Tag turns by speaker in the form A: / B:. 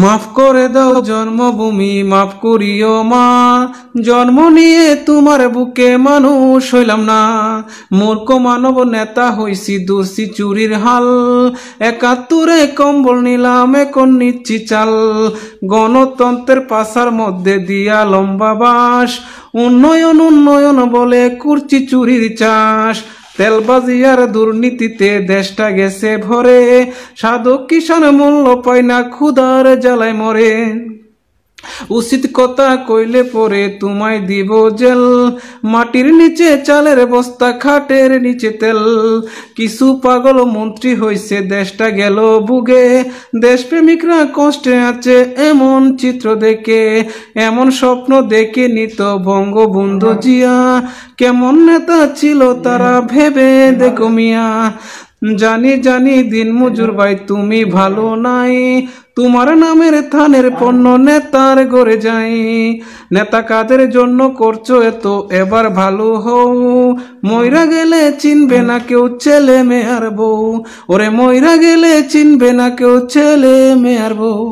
A: মাফ করে দাও জন্মভূমি, মাফ করিও মা, জন্ম নিয়ে তোমার বুকে মানুষ হইলাম না। মূর্খ মানব নেতা হইছি, দোষী চুরির হাল, ৭১ কম্বল নিলাম এখন নিচ্ছি চাল। গণতন্ত্রের পাশার মধ্যে দিয়া লম্বা বাস, উন্নয়ন উন্নয়ন বলে করছি চুরির চাষ। তেলবাজি আর দুর্নীতিতে দেশটা গেছে ভরে, সাধক কিষাণ মূল্য পায় না, ক্ষুধার জ্বালায় মরে। উচিত কথা কইলে পরে তোমায় দিব জেল, মাটির নিচে চালের বস্তা, খাটের নিচে তেল। কিছু পাগল মন্ত্রী হইছে, দেশটা গেল বুগে, দেশপ্রেমিকরা কষ্টে আছে এমন চিত্র দেখে। এমন স্বপ্ন দেখে নিত বঙ্গবন্ধু জিয়া, কেমন নেতা ছিল তারা ভেবে দেখো মিয়া। জানি জানি দিন মজুর ভাই তুমি ভালো নাই, তোমার নামের থানের পণ্য নেতার গড়ে যাই। নেতা কাদের জন্য করছো এত, এবার ভালো হও, মইরা গেলে চিনবে না কেউ ছেলে মেয়ার বউ। ওরে মইরা গেলে চিনবে না কেউ ছেলে মেয়ার বউ।